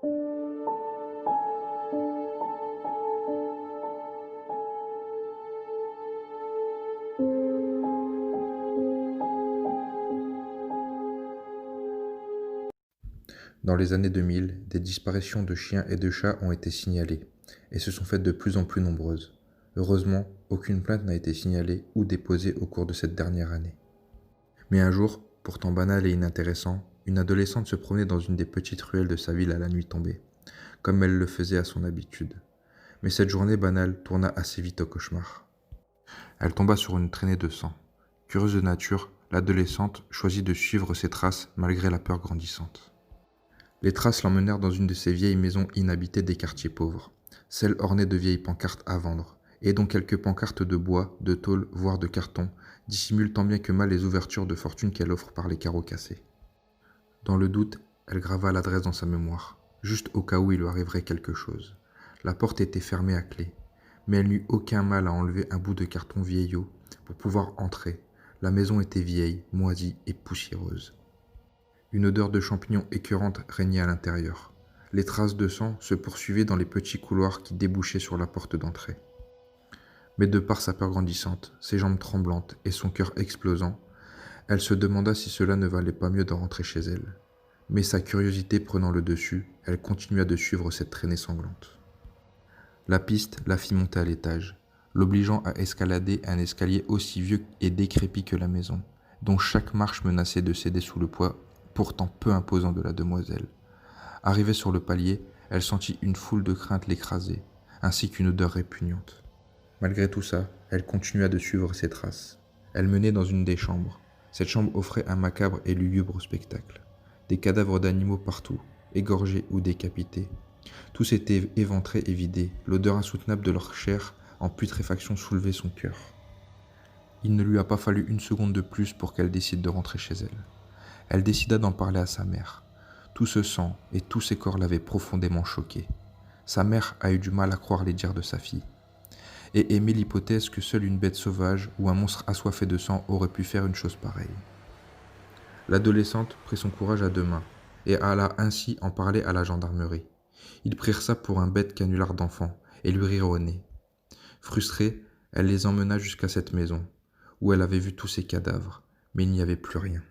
Dans les années 2000, des disparitions de chiens et de chats ont été signalées, et se sont faites de plus en plus nombreuses. Heureusement, aucune plainte n'a été signalée ou déposée au cours de cette dernière année. Mais un jour, pourtant banal et inintéressant, une adolescente se promenait dans une des petites ruelles de sa ville à la nuit tombée, comme elle le faisait à son habitude. Mais cette journée banale tourna assez vite au cauchemar. Elle tomba sur une traînée de sang. Curieuse de nature, l'adolescente choisit de suivre ses traces malgré la peur grandissante. Les traces l'emmenèrent dans une de ces vieilles maisons inhabitées des quartiers pauvres, celles ornées de vieilles pancartes à vendre, et dont quelques pancartes de bois, de tôle, voire de carton, dissimulent tant bien que mal les ouvertures de fortune qu'elle offre par les carreaux cassés. Dans le doute, elle grava l'adresse dans sa mémoire, juste au cas où il lui arriverait quelque chose. La porte était fermée à clé, mais elle n'eut aucun mal à enlever un bout de carton vieillot pour pouvoir entrer. La maison était vieille, moisie et poussiéreuse. Une odeur de champignons écœurante régnait à l'intérieur. Les traces de sang se poursuivaient dans les petits couloirs qui débouchaient sur la porte d'entrée. Mais de par sa peur grandissante, ses jambes tremblantes et son cœur explosant, elle se demanda si cela ne valait pas mieux de rentrer chez elle. Mais sa curiosité prenant le dessus, elle continua de suivre cette traînée sanglante. La piste la fit monter à l'étage, l'obligeant à escalader un escalier aussi vieux et décrépit que la maison, dont chaque marche menaçait de céder sous le poids pourtant peu imposant de la demoiselle. Arrivée sur le palier, elle sentit une foule de craintes l'écraser, ainsi qu'une odeur répugnante. Malgré tout ça, elle continua de suivre ses traces. Elle menait dans une des chambres. Cette chambre offrait un macabre et lugubre spectacle. Des cadavres d'animaux partout, égorgés ou décapités. Tous étaient éventrés et vidés, l'odeur insoutenable de leur chair en putréfaction soulevait son cœur. Il ne lui a pas fallu une seconde de plus pour qu'elle décide de rentrer chez elle. Elle décida d'en parler à sa mère. Tout ce sang et tous ces corps l'avaient profondément choquée. Sa mère a eu du mal à croire les dires de sa fille, et émet l'hypothèse que seule une bête sauvage ou un monstre assoiffé de sang aurait pu faire une chose pareille. L'adolescente prit son courage à deux mains, et alla ainsi en parler à la gendarmerie. Ils prirent ça pour un bête canular d'enfant, et lui rirent au nez. Frustrée, elle les emmena jusqu'à cette maison, où elle avait vu tous ces cadavres, mais il n'y avait plus rien.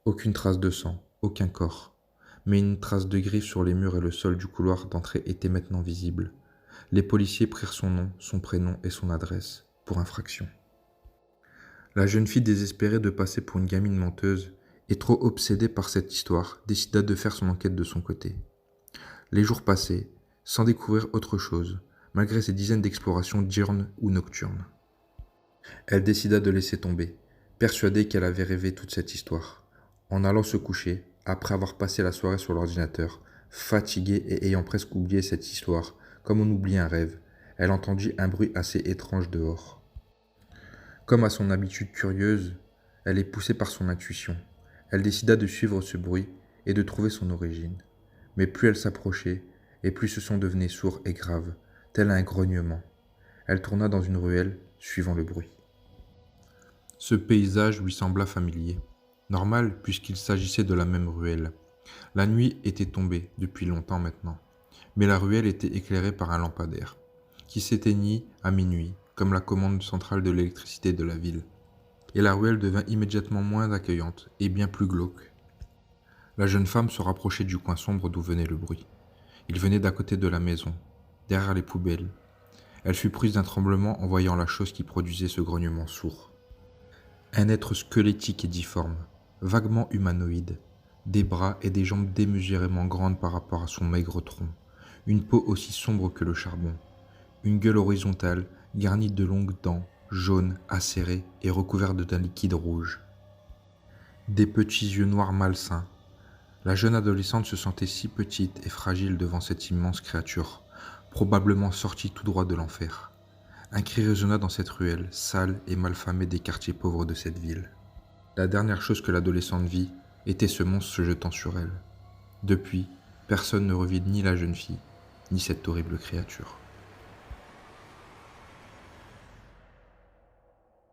Aucune trace de sang, aucun corps, mais une trace de griffes sur les murs et le sol du couloir d'entrée était maintenant visible. Les policiers prirent son nom, son prénom et son adresse, pour infraction. La jeune fille, désespérée de passer pour une gamine menteuse, et trop obsédée par cette histoire, décida de faire son enquête de son côté. Les jours passaient, sans découvrir autre chose, malgré ses dizaines d'explorations diurnes ou nocturnes. Elle décida de laisser tomber, persuadée qu'elle avait rêvé toute cette histoire. En allant se coucher, après avoir passé la soirée sur l'ordinateur, fatiguée et ayant presque oublié cette histoire, comme on oublie un rêve, elle entendit un bruit assez étrange dehors. Comme à son habitude curieuse, elle est poussée par son intuition. Elle décida de suivre ce bruit et de trouver son origine. Mais plus elle s'approchait, et plus ce son devenait sourd et grave, tel un grognement. Elle tourna dans une ruelle, suivant le bruit. Ce paysage lui sembla familier. Normal, puisqu'il s'agissait de la même ruelle. La nuit était tombée, depuis longtemps maintenant. Mais la ruelle était éclairée par un lampadaire, qui s'éteignit à minuit, comme la commande centrale de l'électricité de la ville. Et la ruelle devint immédiatement moins accueillante et bien plus glauque. La jeune femme se rapprochait du coin sombre d'où venait le bruit. Il venait d'à côté de la maison, derrière les poubelles. Elle fut prise d'un tremblement en voyant la chose qui produisait ce grognement sourd. Un être squelettique et difforme, vaguement humanoïde, des bras et des jambes démesurément grandes par rapport à son maigre tronc, une peau aussi sombre que le charbon, une gueule horizontale garnie de longues dents, jaunes, acérées et recouvertes d'un liquide rouge. Des petits yeux noirs malsains. La jeune adolescente se sentait si petite et fragile devant cette immense créature, probablement sortie tout droit de l'enfer. Un cri résonna dans cette ruelle, sale et malfamée des quartiers pauvres de cette ville. La dernière chose que l'adolescente vit était ce monstre se jetant sur elle. Depuis, personne ne revit ni la jeune fille, ni cette horrible créature.